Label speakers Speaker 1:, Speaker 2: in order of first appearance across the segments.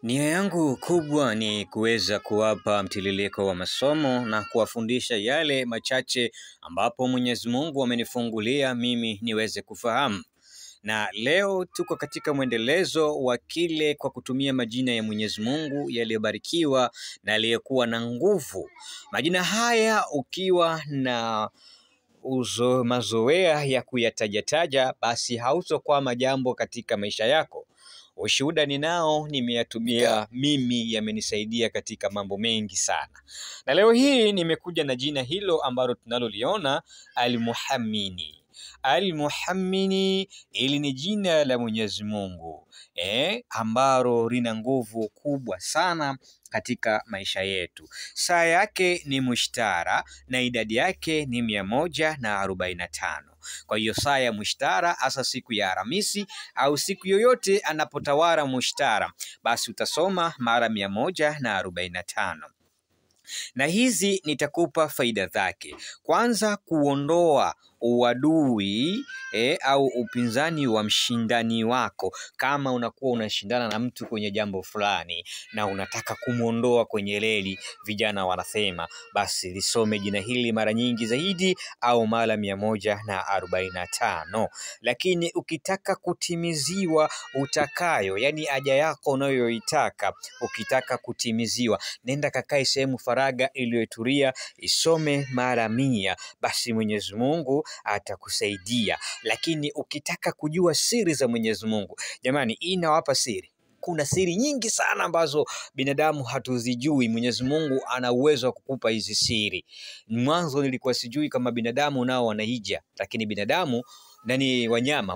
Speaker 1: Nia yangu kubwa ni kuweza kuwapa mtiririko wa masomo na kuwafundisha yale machache ambapo Mwenyezi Mungu amenifungulia mimi niweze kufahamu. Na leo tuko katika mwendelezo wa kile kwa kutumia majina ya Mwenyezi Mungu yaliyobarikiwa na yaliyokuwa na nguvu. Majina haya ukiwa na mazoea ya kuyatajataja basi hautokwama jambo katika maisha yako. Ushuhuda ninao nimeyatumia mimi, yamenisaidia katika mambo mengi sana. Na leo hii nimekuja na jina hilo ambalo tunaloliona Al-Muhammini. Al-Muhammini ili ni jina la Mwenyezi Mungu ambalo lina nguvu kubwa sana katika maisha yetu. Saa yake ni mushtara na idadi yake ni 145. Kwa hiyo saa ya mushtara hasa siku ya Alhamisi au siku yoyote anapotawala mushtara, basi utasoma mara 145. Na hizi nitakupa faida zake. Kwanza, kuondoa uadui au upinzani wa mshindani wako. Kama unakuwa unashindana na mtu kwenye jambo fulani na unataka kumuondoa kwenye reli, vijana wanasema basi lisome jina hili mara nyingi zaidi au mara 145. Lakini ukitaka kutimiziwa utakayo, yani haja yako unayoitaka, ukitaka kutimiziwa, nenda kakae sehemu faraga iliyotulia, isome mara 100, basi Mwenyezi Mungu atakusaidia. Lakini ukitaka kujua siri za Mwenyezi Mungu, jamani, inawapa siri. Kuna siri nyingi sana ambazo binadamu hatuzijui. Mwenyezi Mungu ana uwezo wa kukupa hizi siri. Mwanzo nilikuwa sijui kama binadamu nao wanaija, lakini binadamu nani, wanyama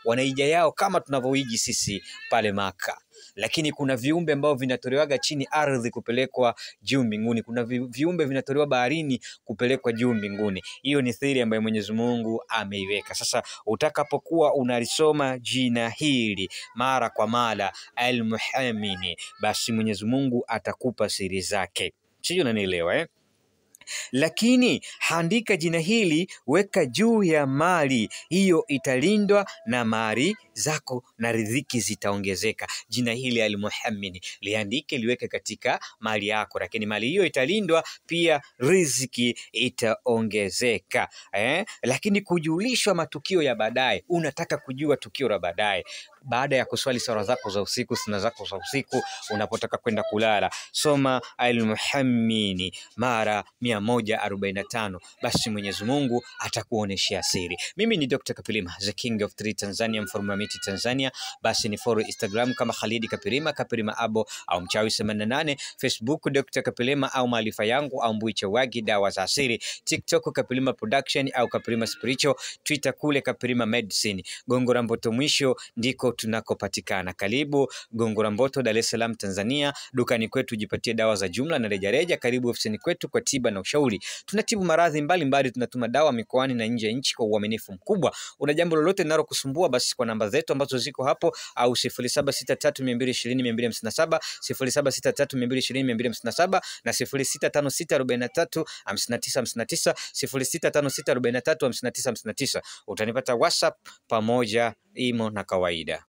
Speaker 1: wanaija yao kama tunavyoiji sisi pale Maka. Lakini kuna viumbe ambao vinatolewaga chini ardhi kupelekwa juu mbinguni. Kuna viumbe vinatolewa baharini kupelekwa juu mbinguni. Hiyo ni siri ambayo Mwenyezi Mungu ameiweka. Sasa utakapokuwa unalisoma jina hili mara kwa mara, Al-Muhammini, basi Mwenyezi Mungu atakupa siri zake. Sio, unanielewa Lakini andika jina hili, weka juu ya mali hiyo, italindwa na mali zako na riziki zitaongezeka. Jina hili Al-Muhammini liandike, liweke katika mali yako, lakini mali hiyo italindwa, pia riziki itaongezeka. Lakini kujulishwa matukio ya baadaye. Unataka kujua tukio la baadaye baada ya kuswali sala zako za usiku, sina zako za usiku, unapotaka kwenda kulala, soma Al-Muhammini mara 145, basi Mwenyezi Mungu atakuoneshia siri. Mimi ni Dr. Kapilima, the king of three Tanzania, mformamiti Tanzania. Basi ni follow Instagram kama Khalid Kapilima, Kapilima Abo au Mchawi 88, Facebook Dr. Kapilima au maarifa yangu au Mbuicha Wagi dawa za asili, TikTok Kapilima Production au Kapilima Spiritual, Twitter kule Kapilima Medicine. Gongo la Mboto mwisho ndiko tunakopatikana. Karibu Gongo la Mboto, Dar es Salaam, Tanzania. Dukani kwetu jipatie dawa za jumla na rejareja. Karibu ofisini kwetu kwa tiba na ushauri. Tunatibu maradhi mbalimbali, tunatuma dawa mikoani na nje ya nchi kwa uaminifu mkubwa. Una jambo lolote linalokusumbua, basi kwa namba zetu ambazo ziko hapo, au 0763220257, 0763220257 na 0656435959, 0656435959. Utanipata WhatsApp pamoja imo na kawaida.